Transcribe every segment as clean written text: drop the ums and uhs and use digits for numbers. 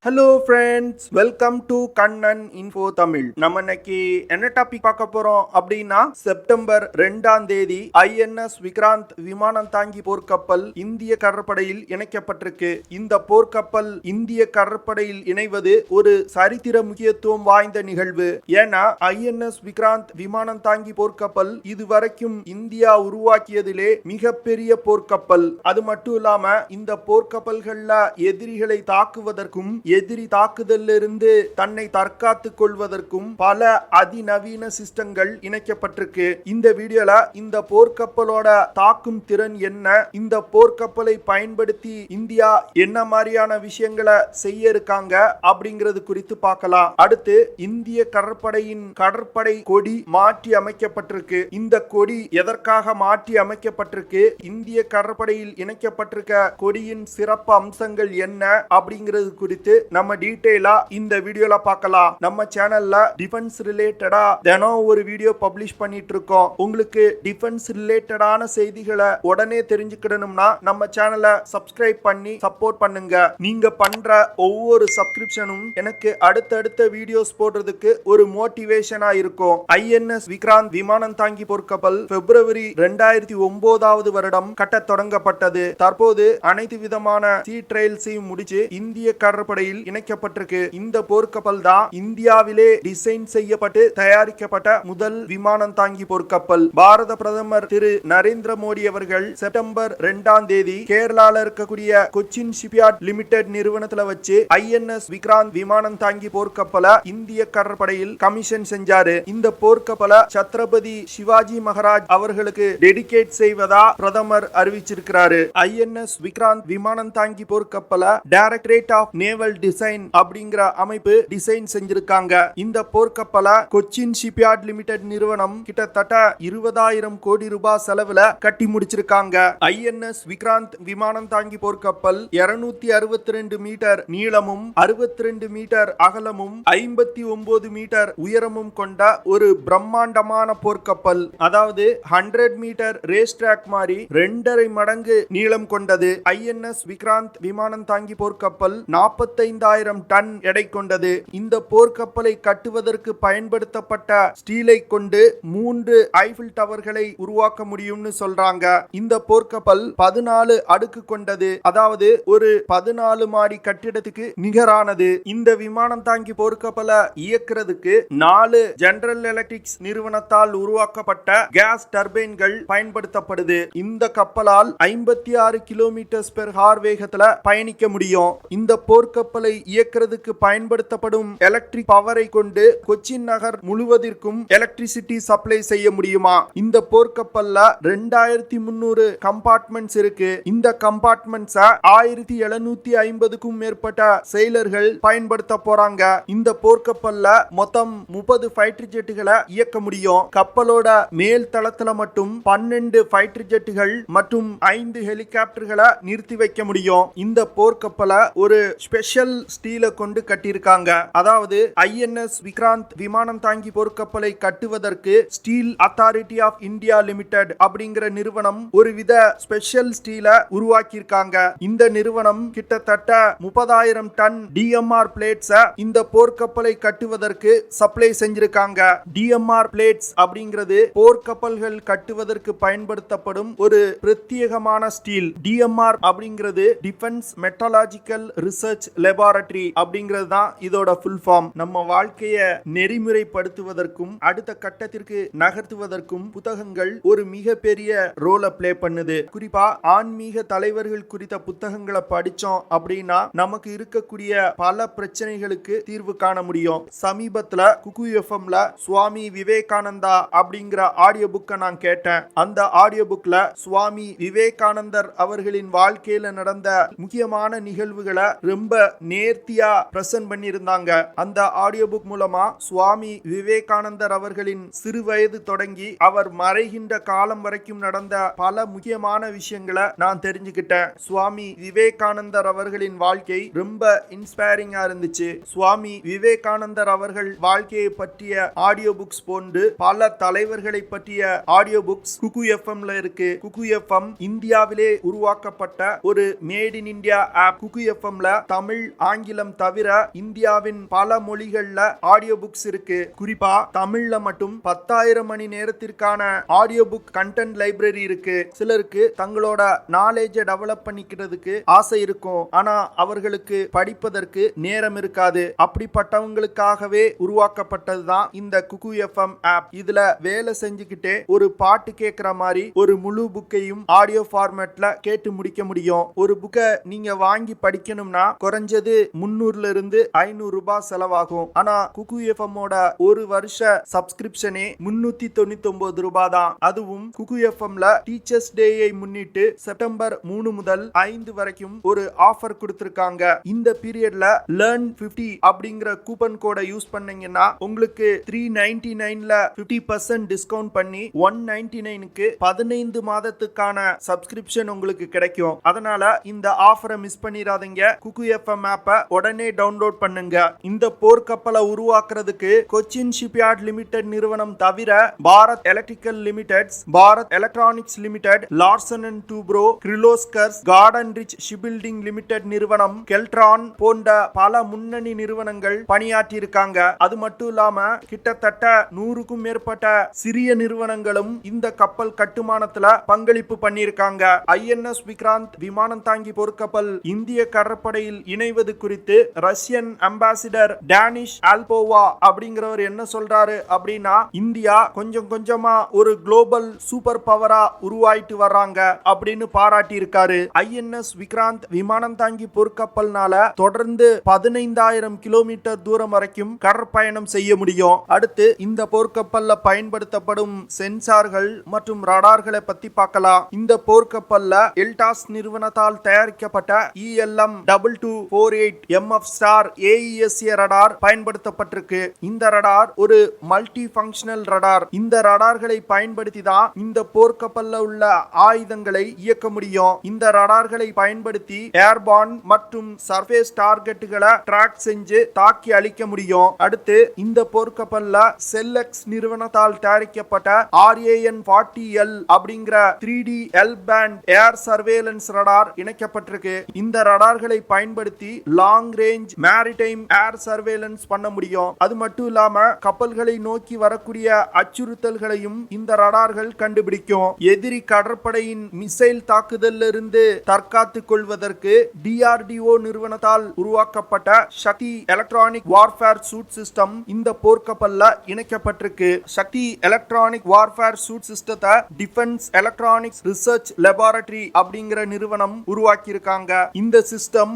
Hello friends, welcome to Kannan info Tamil. நம்ம இன்னைக்கு என்ன டாபிக் பார்க்க போறோம் அப்படின்னா, செப்டம்பர் 2ஆம் தேதி INS விக்ராந்த் விமானம் தாங்கி போர்க்கப்பல் இந்திய கடற்படையில் இணைக்கப்பட்டிருக்கு. இந்த போர்க்கப்பல் இந்திய கடற்படையில் இணைவது ஒரு சரித்திர முக்கியத்துவம் வாய்ந்த நிகழ்வு. ஏன்னா INS விக்ராந்த் விமானம் தாங்கி போர்க்கப்பல் இதுவரைக்கும் இந்தியா உருவாக்கியதிலே மிகப்பெரிய போர்க்கப்பல். அது மட்டும் இல்லாம இந்த போர்க்கப்பல்கள்ல எதிரிகளை தாக்குவதற்கும் எதிரி தாக்குதலிருந்து தன்னை தற்காத்துக் கொள்வதற்கும் பல அதிநவீன சிஸ்டங்கள் இணைக்கப்பட்டிருக்கு. இந்த வீடியோல இந்த போர்க்கப்பலோட தாக்கும் திறன் என்ன, இந்த போர்க்கப்பலை பயன்படுத்தி இந்தியா என்ன மாதிரியான விஷயங்களை செய்ய இருக்காங்க அப்படிங்கிறது குறித்து பார்க்கலாம். அடுத்து இந்திய கடற்படையின் கடற்படை கொடி மாற்றி அமைக்கப்பட்டிருக்கு. இந்த கொடி எதற்காக மாற்றி அமைக்கப்பட்டிருக்கு, இந்திய கடற்படையில் இணைக்கப்பட்டிருக்க கொடியின் சிறப்பு அம்சங்கள் என்ன அப்படிங்கிறது குறித்து நம்ம டீடைலா இந்த வீடியோல பார்க்கலாம். நம்ம சேனல்ல டிஃபென்ஸ் ரிலேட்டடா தினம் ஒரு வீடியோ பப்ளிஷ் பண்ணிட்டு இருக்கோம். உங்களுக்கு டிஃபென்ஸ் ரிலேட்டடான செய்திகளை உடனே தெரிஞ்சுக்கணும்னா நம்ம சேனலை சப்ஸ்கிரைப் பண்ணி சப்போர்ட் பண்ணுங்க. நீங்க பண்ற ஒவ்வொரு சப்ஸ்கிரிப்ஷனும் எனக்கு அடுத்தடுத்த வீடியோஸ் போடுறதுக்கு ஒரு மோட்டிவேஷனா இருக்கும். INS விக்ராந்த் விமானம் தாங்கி போர்க்கப்பல் பிப்ரவரி 2009 வருடம் கட்ட தொடங்கப்பட்டது. தற்போது அனைத்து விதமான சீ ட்ரையல்ஸையும் முடிச்சு இந்திய கடற்படையில் இணைக்கப்பட்டிருக்கு. இந்த போர்க்கப்பல் தான் இந்தியாவிலே டிசைன் செய்யப்பட்டு தயாரிக்கப்பட்ட முதல் விமானம் தாங்கி போர்க்கப்பல். பாரத பிரதமர் திரு நரேந்திர மோடி அவர்கள் செப்டம்பர் 2ஆம் தேதி கேரளால இருக்கக்கூடிய கொச்சின் ஷிப்யார்ட் லிமிடெட் நிறுவனத்துல வச்சு INS விக்ராந்த் விமானம் தாங்கி போர்க்கப்பலை இந்திய கடற்படையில் கமிஷன் செஞ்சாரு. இந்த போர்க்கப்பலை சத்ரபதி சிவாஜி மகாராஜ் அவர்களுக்கு டெடிகேட் செய்வதா பிரதமர் அறிவிச்சிருக்கிறாரு. INS விக்ராந்த் விமானம் தாங்கி போர்க்கப்பலை டைரக்டரேட் ஆஃப் நேவல் டிசைன் அப்படிங்கிற அமைப்பு டிசைன் செஞ்சிருக்காங்க. இந்த போர்க்கப்பலை கொச்சின் ஷிப்யார்ட் லிமிடெட் நிறுவனம் கிட்டத்தட்ட 20,000 கோடி ரூபாய் செலவுல கட்டி முடிச்சிருக்காங்க. INS விக்ராந்த் விமானம் தாங்கி போர்க்கப்பல் 262 மீட்டர் நீளமும் 62 மீட்டர் அகலமும் 59 மீட்டர் உயரமும் கொண்ட ஒரு பிரம்மாண்டமான போர்க்கப்பல். அதாவது 100 மீட்டர் ரேஸ் ட்ராக் மாதிரி 2.5 மடங்கு நீளம் கொண்டது. INS விக்ராந்த் விமானம் தாங்கி போர்க்கப்பல் 45,000 டன் எடை கொண்டது. இந்த போர்க்கப்பலை கட்டுவதற்கு பயன்படுத்தப்பட்ட ஸ்டீலை கொண்டு 3 ஐஃபில் டவர்களை உருவாக்க முடியும்னு சொல்றாங்க. இந்த போர்க்கப்பல் 14 அடுக்கு கொண்டது. அதாவது ஒரு 14 மாடி கட்டிடத்துக்கு நிகரானது. இந்த விமானம் தாங்கி போர்க்கப்பலை இயக்குறதுக்கு 4 ஜெனரல் எலக்ட்ரிக்ஸ் நிறுவனத்தால் உருவாக்கப்பட்ட கேஸ் டர்பைன்கள் பயன்படுத்தப்படுது. இந்த கப்பலால் 56 கிலோமீட்டர் பெர் ஹார் வேகத்துல பயணிக்க முடியும். இந்த போர்க்கப்பலை இயக்குறதுக்கு பயன்படுத்தப்படும் எலக்ட்ரிக் பவரை கொண்டு கொச்சின் நகர் முழுவதற்கும் எலக்ட்ரிசிட்டி சப்ளை செய்ய முடியுமா? இந்த போர்க்கப்பல்ல 2300 கம்பார்ட்மெண்ட்ஸ் இருக்கு. இந்த கம்பார்ட்மெண்ட்ஸ் 1750க்கும் மேற்பட்ட செயலர்கள் பயன்படுத்த போறாங்க. இந்த போர்க்கப்பல்ல மொத்தம் 30 ஃபைட்டர் ஜெட்டுகளை இயக்க முடியும். கப்பலோட மேல் தளத்துல மட்டும் 12 ஃபைட்டர் ஜெட்டுகள் மற்றும் 5 ஹெலிகாப்டர்களை நிறுத்தி வைக்க முடியும். இந்த போர்க்கப்பலை ஒரு ஸ்பெஷல் ஸ்டீலை கொண்டு கட்டியிருக்காங்க. அதாவது INS விக்ராந்த் விமானம் தாங்கி போர்க்கப்பலை கட்டுவதற்கு steel authority of India limited அப்படிங்கிற நிறுவனம் ஒரு வித ஸ்பெஷல் ஸ்டீலை உருவாக்கியிருக்காங்க. இந்த நிறுவனம் கிட்டத்தட்ட 30,000 டன் DMR பிளேட்ஸ் இந்த போர்க்கப்பலை கட்டுவதற்கு சப்ளை செஞ்சிருக்காங்க. DMR பிளேட்ஸ் அப்படிங்கிறது போர்க்கப்பல்கள் கட்டுவதற்கு பயன்படுத்தப்படும் ஒரு பிரத்யேகமான ஸ்டீல். DMR அப்படிங்கிறது டிஃபென்ஸ் மெட்டலாஜிக்கல் ரிசர்ச் லேபரட்டரி அப்படிங்கிறது தான் இதோட ஃபுல் ஃபார்ம். நம்ம வாழ்க்கையை நெறிமுறைப்படுத்துவதற்கும் அடுத்த கட்டத்திற்கு நகர்த்துவதற்கும் புத்தகங்கள் ஒரு மிகப்பெரிய ரோலை பிளே பண்ணுது. குறிப்பா ஆன்மீக தலைவர்கள் குறித்த புத்தகங்களை படிச்சோம் அப்படின்னா நமக்கு இருக்கக்கூடிய பல பிரச்சனைகளுக்கு தீர்வு காண முடியும். சமீபத்துல குக்கு எஃப்எம்ல சுவாமி விவேகானந்தா அப்படிங்கிற ஆடியோ புக்கை நான் கேட்டேன். அந்த ஆடியோ புக்ல சுவாமி விவேகானந்தர் அவர்களின் வாழ்க்கையில நடந்த முக்கியமான நிகழ்வுகளை ரொம்ப நேர்த்தியா பிரசன்ட் பண்ணியிருந்தாங்க. அந்த ஆடியோ புக் மூலமா சுவாமி விவேகானந்தர் அவர்களின் சிறு வயது தொடங்கி அவர் மறைகின்ற காலம் வரைக்கும் நடந்த பல முக்கியமான விஷயங்களை நான் தெரிஞ்சுக்கிட்டேன். சுவாமி விவேகானந்தர் அவர்களின் வாழ்க்கை ரொம்ப இன்ஸ்பைரிங்கா இருந்துச்சு. சுவாமி விவேகானந்தர் அவர்கள் வாழ்க்கையை பற்றிய ஆடியோ புக்ஸ் போன்று பல தலைவர்களை பற்றிய ஆடியோ புக்ஸ் குக்கு எஃப்எம்ல இருக்கு. குக்கு எஃப்எம் இந்தியாவிலே உருவாக்கப்பட்ட ஒரு மேட் இன் இந்தியா ஆப். குக்கு எஃப்எம்ல தமிழ் ஆங்கிலம் தவிர இந்தியாவின் பல மொழிகள்ல ஆடியோ புக்ஸ் இருக்கு. குறிப்பா தமிழ்ல மட்டும் 10,000 மணி நேரத்திற்கான ஆடியோ புக் கண்டென்ட் லைப்ரரி இருக்கு. சிலருக்கு தங்களோட நாலேஜை டெவலப் பண்ணிக்கிறதுக்கு ஆசை இருக்கும், ஆனா அவர்களுக்கு படிப்பதற்கு நேரம் இருக்காது. அப்படிப்பட்டவங்களுக்காகவே உருவாக்கப்பட்டதுதான் இந்த குக்கு எஃப்எம் ஆப். இதுல வேலை செஞ்சுக்கிட்டே ஒரு பாட்டு கேட்கிற மாதிரி ஒரு முழு புக்கையும் ஆடியோ ஃபார்மேட்ல கேட்டு முடிக்க முடியும். ஒரு புக்கை நீங்க வாங்கி படிக்கணும்னா குறைஞ்சது 300 இருந்து 500 ரூபாய் செலவாகும். ஆனா குக்கு எஃப்எம்மோட ஒரு வருஷ சப்ஸ்கிரிப்ஷனே 399 ரூபாய் தான். அதுவும் குக்கு எஃப்எம்ல டீச்சர்ஸ் டேயை முன்னிட்டு செப்டம்பர் 3 முதல் 5 வரைக்கும் ஒரு ஆஃபர் கொடுத்திருக்காங்க. இந்த பீரியட்ல learn 50 அப்படிங்கிற கூப்பன் கோடை யூஸ் பண்ணீங்கன்னா உங்களுக்கு 399ல 50% டிஸ்கவுண்ட் பண்ணி 199க்கு 15 மாதத்துக்கான சப்ஸ்கிரிப்ஷன் உங்களுக்கு கிடைக்கும். அதனால இந்த ஆஃபரை மிஸ் பண்ணிராதீங்க. குக்கு எஃப்எம் ஆப்பை உடனே டவுன்லோட் பண்ணுங்க. இந்த போர்க்கப்பலை உருவாக்குறதுக்கு கொச்சின் ஷிப்யார்ட் லிமிடெட் நிறுவனம் தவிர Bharat electrical limiteds, Bharat electronics limited, Larsen and Toubro, Kirloskar, garden reach shipbuilding limited நிறுவனம், கெல்ட்ரான் போன்ற பல முன்னணி நிறுவனங்கள் பணியாற்றி இருக்காங்க. அது மட்டும் இல்லாம கிட்டத்தட்ட 100க்கும் மேற்பட்ட சிறிய நிறுவனங்களும் இந்த கப்பல் கட்டுமானத்துல பங்களிப்பு பண்ணியிருக்காங்க. INS விக்ராந்த் விமானம் தாங்கி போர்க்கப்பல் இந்திய கடற்படையில் இணைவது குறித்து ரஷ்யன் அம்பாசிடர் டானிஷ் ஆல்போவா அப்படிங்கிறவர் என்ன சொல்றாரு அப்படின்னா, இந்தியா கொஞ்சம் கொஞ்சமா ஒரு குளோபல் சூப்பர் பவரா உருவாயிட்டு வர்றாங்க அப்படின்னு பாராட்டி இருக்காரு. INS விக்ராந்த் விமானம் தாங்கி போர்க்கப்பல்னால தொடர்ந்து 15,000 கிலோமீட்டர் தூரம் வரைக்கும் கடற்பயணம் செய்ய முடியும். அடுத்து இந்த போர்க்கப்பல்ல பயன்படுத்தப்படும் சென்சார்கள் மற்றும் ரடார்களை பத்தி பார்க்கலாம். இந்த போர்க்கப்பல்ல எல்டாஸ் நிறுவனத்தால் தயாரிக்கப்பட்ட ELM 2248 MF star AESA radar பயன்படுத்தப்பட்டிருக்கு. இந்த ரடார் ஒரு மல்டி ஃபங்க்ஷனல் ரடார். இந்த ரடார்களை பயன்படுத்தி தான் இந்த போர்க்கப்பல்ல உள்ள ஆயுதங்களை இயக்க முடியும். இந்த ரடார்களை பயன்படுத்தி ஏர்பான் மற்றும் சர்ஃபேஸ் டார்கெட்டுகளை ட்ராக் செஞ்சு தாக்கி அழிக்க முடியும். அடுத்து இந்த போர்க்கப்பல்ல செல்லெக்ஸ் நிறுவனத்தால் தயாரிக்கப்பட்ட RAN-40L அப்படிங்கிற 3D L பேண்ட் ஏர் சர்வேலன்ஸ் ரடார் இணைக்கப்பட்டிருக்கு. இந்த ரடார்களை பயன்படுத்தி லாங் ரேஞ்ச் மேரிடைம் ஏர் சர்வேலன்ஸ் பண்ண முடியும். அது மட்டும் இல்லாம கப்பல்களை நோக்கி வரக்கூடிய அச்சுறுத்தல்களையும் இந்த ரடார்கள் கண்டுபிடிக்கும். எதிரி கடற்படையின் மிசைல் தாக்குதலில் இருந்து தற்காத்துக் கொள்வதற்கு DRDO நிறுவனத்தால் உருவாக்கப்பட்ட சக்தி எலக்ட்ரானிக் வார்ஃபேர் சூட் சிஸ்டம் இந்த போர்க்கப்பல்ல இணைக்கப்பட்டிருக்கு. சக்தி எலக்ட்ரானிக் வார்ஃபேர் சூட் சிஸ்டத்தை டிஃபென்ஸ் எலக்ட்ரானிக்ஸ் ரிசர்ச் லேபரட்டரி அப்படிங்கிற நிறுவனம் உருவாக்கி இருக்காங்க. இந்த சிஸ்டம்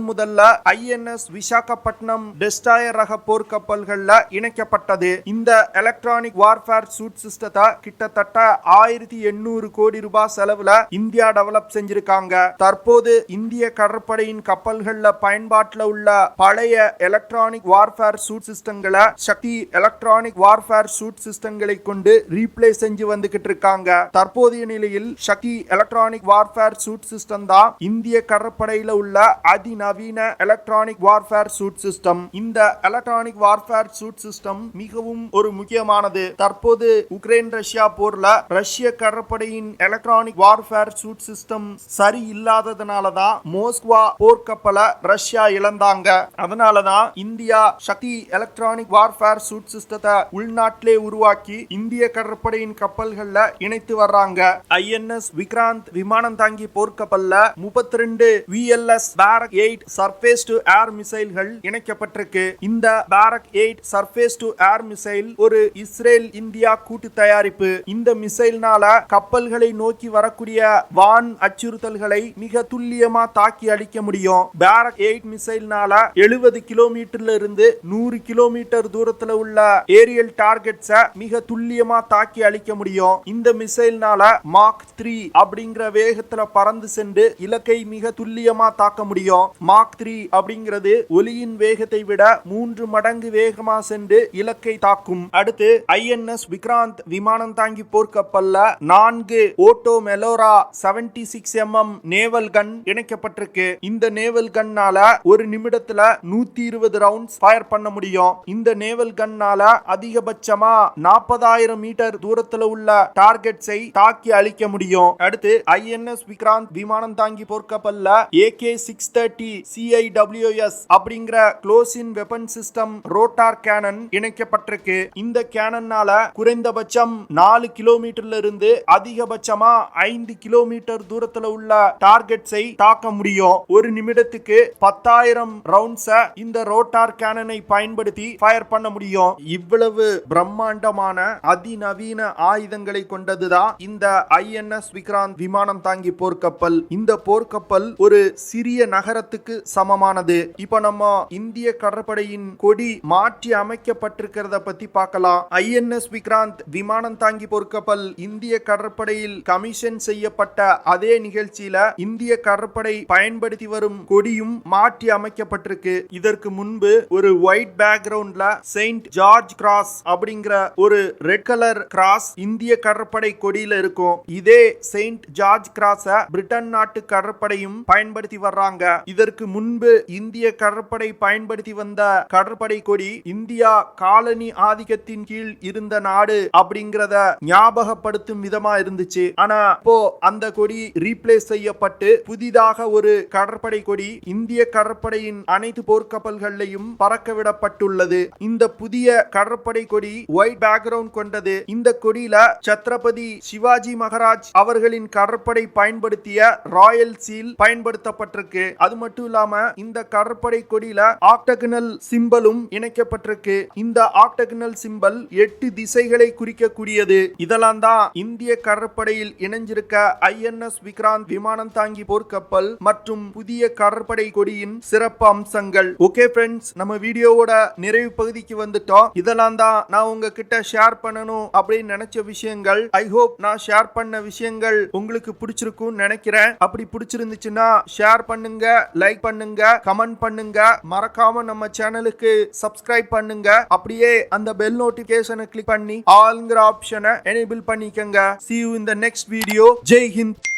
முதல்ல INS விசாகப்பட்டினம் டெஸ்ட்ராயர் ரக போர்க்கப்பல்கள்ல இணைக்கப்பட்டது. இந்த எலக்ட்ரானிக் வார்ஃபேர் சூட் சிஸ்டத்தை கிட்டத்தட்ட 1800 கோடி ரூபாய் செலவுல இந்தியா டெவலப் செஞ்சிருக்காங்க. தற்போது இந்திய கடற்படையின் கப்பல்கள்ல பயன்பாட்டில் உள்ள பழைய எலக்ட்ரானிக் வார்ஃபேர் சூட் சிஸ்டங்களை சக்தி எலக்ட்ரானிக் வார்ஃபேர் சூட் சிஸ்டங்களை கொண்டு ரீப்ளேஸ் செஞ்சு வந்துகிட்டு இருக்காங்க. தற்போதைய நிலையில் சக்தி எலக்ட்ரானிக் வார்ஃபேர் சூட் சிஸ்டம் தான் இந்திய கடற்படையில உள்ள அதிநவீன எலக்ட்ரானிக் வார்ஃபேர் சூட் சிஸ்டம். இந்த எலக்ட்ரானிக் வார்ஃபேர் சூட் சிஸ்டம் மிகவும் ஒரு முக்கியமானது. தற்போது உக்ரைன் ரஷ்யா போர்ல ரஷ்ய கடற்படையின் எலக்ட்ரானிக் வார்ஃபேர் சூட் சிஸ்டம் சரி இல்லாததுனாலதான் மோஸ்கவா போர்க்கப்பலை ரஷ்யா இழந்தாங்க. அதனாலதான் இந்தியா சக்தி எலக்ட்ரானிக் வார்ஃபேர் சூட் சிஸ்டத்தை உள்நாட்டிலே உருவாக்கி இந்திய கடற்படையின் கப்பல்கள்ல இணைத்து வர்றாங்க. INS விக்ராந்த் விமானம் தாங்கி போர்க்கப்பல்ல 32 VLS Barak 8 surface to air மிசைல்கள் இணைக்கப்பட்டிருக்கு. இந்த Barak 8 surface to air missile ஒரு இஸ்ரேல் இந்தியா கூட்டு தயாரிப்பு. இந்த மிசைல்னால கப்பல்களை நோக்கி வரக்கூடிய வான் அச்சுறுத்தல்களை மிக துல்லியமா தாக்கி அழிக்க முடியும். பாரக் 8 மிசைல்னால 70 கிலோமீட்டர்ல இருந்து 100 கிலோமீட்டர் தூரத்துல உள்ள ஏரியல் டார்கெட்ஸை மிக துல்லியமா தாக்கி அழிக்க முடியும். இந்த மிசைல்னால மாக் 3 அப்படிங்கிற வேகத்துல பறந்து சென்று இலக்கை மிக துல்லியமா தாக்க முடியும். மாக் 3 அப்படிங்கிறது ஒலியின் வேகத்தை விட 3 மடங்கு வேகமா சென்று இலக்கை தாக்கும். அடுத்து INS விக்ராந்த் விமானம் தாங்கி போர்க்கப்பல்ல 4 ஓட்டோ மெலோரா 76 mm நேவல் கன் இணைக்கப்பட்டிருக்கு. இந்த நேவல் கன்னால ஒரு நிமிடத்துல 120 ரவுண்ட்ஸ் ஃபயர் பண்ண முடியும். இந்த நேவல் கன்னால அதிகபட்சமா 40,000 மீட்டர் தூரத்துல உள்ள டார்கெட்ஸை தாக்கி அழிக்க முடியும். அடுத்து INS விக்ராந்த் விமானம் தாங்கி போர்க்கப்பல்ல AK-630 C CIWS அப்படிங்கிற close in weapon system rotor cannon இணைக்கப்பட்டிருக்கு. இந்த கேனன்னால குறைந்தபட்சம் 4 கிலோமீட்டர்ல இருந்து அதிகபட்சமா 5 கிலோமீட்டர் தூரத்துல உள்ள டார்கெட்ஸை தாக்க முடியும். ஒரு நிமிடத்துக்கு 10,000 ரவுண்ட்ஸ இந்த ரோட்டார் கேனனை பயன்படுத்தி ஃபயர் பண்ண முடியும். இவ்வளவு பிரம்மாண்டமான அதிநவீன ஆயுதங்களை கொண்டதுதான் இந்த INS விக்ராந்த் விமானம் தாங்கி போர்க்கப்பல். இந்த போர்க்கப்பல் ஒரு சிறிய நகரத்துக்கு சமமானது. இப்ப நம்ம இந்திய கடற்படையின் கொடி மாற்றி அமைக்கப்பட்டிருக்கிறத பத்தி பார்க்கலாம். INS விக்ராந்த் விமானம் தாங்கி போர்க்கப்பல் இந்திய கடற்படையில் கமிஷன் செய்யப்பட்ட அதே நிகழ்ச்சியில இந்திய கடற்படை பயன்படுத்தி வரும் கொடியும் மாற்றி அமைக்கப்பட்டிருக்கு. இதற்கு முன்பு ஒரு ஒயிட் பேக்ரவுண்ட்ல செயின்ட் ஜார்ஜ் கிராஸ் அப்படிங்கிற ஒரு ரெட் கலர் கிராஸ் இந்திய கடற்படை கொடியில இருக்கும். இதே செயின்ட் ஜார்ஜ் கிராஸ பிரிட்டன் நாட்டு கடற்படையும் பயன்படுத்தி வர்றாங்க. இதற்கு முன்பு இந்திய கடற்படை பயன்படுத்தி வந்த கடற்படை கொடி இந்தியா காலனி ஆதிக்கத்தின் கீழ் இருந்த நாடு அப்படிங்கறத ஞாபகப்படுத்தும் விதமா இருந்துச்சு. ஆனா இப்போ அந்த கொடி ரீப்ளேஸ் செய்யப்பட்டு புதிதாக ஒரு கடற்படை கொடி இந்திய கடற்படையின் அனைத்து போர்க்கப்பல்களையும் பறக்க விடப்பட்டுள்ளது. இந்த புதிய கடற்படை கொடி ஒயிட் பேக்ரவுண்ட் கொண்டது. இந்த கொடியில சத்ரபதி சிவாஜி மகாராஜ் அவர்களின் கடற்படை பயன்படுத்திய ராயல் சீல் பயன்படுத்தப்பட்டிருக்கு. அது மட்டும் இல்லாம இந்த கடற்படை கொடியில ஆக்டகனல் சிம்பலும் இணைக்கப்பட்டிருக்கு. இந்த ஆக்டகனல் சிம்பல் 8 திசைகளை குறிக்கக்கூடியது. இதெல்லாம் தான் இந்திய கடற்படையில் இணைஞ்சிருக்க INS விக்ராந்த் விமானம் தாங்கி போர்க்கப்பல் மற்றும் புதிய கடற்படை கொடியின் சிறப்பு அம்சங்கள். ஓகே ஃப்ரெண்ட்ஸ், நம்ம வீடியோவோட நிறைவு பகுதிக்கு வந்துட்டோம். இதெல்லாம் தான் நான் உங்ககிட்ட ஷேர் பண்ணணும் அப்படின்னு நினைச்ச விஷயங்கள். ஐ ஹோப் நான் ஷேர் பண்ண விஷயங்கள் உங்களுக்கு பிடிச்சிருக்கும் நினைக்கிறேன். அப்படி பிடிச்சிருந்துச்சுன்னா ஷேர் பண்ணுங்க, லைக் பண்ணுங்க, கமெண்ட் பண்ணுங்க. மறக்காம நம்ம சேனலுக்கு சப்ஸ்கிரைப் பண்ணுங்க. அப்படியே அந்த பெல் நோட்டிபிகேஷனை கிளிக் பண்ணி ஆல்ங்கிற ஆப்ஷனை எனேபிள் பண்ணிக்கங்க. See you in the next video. Jai Hind.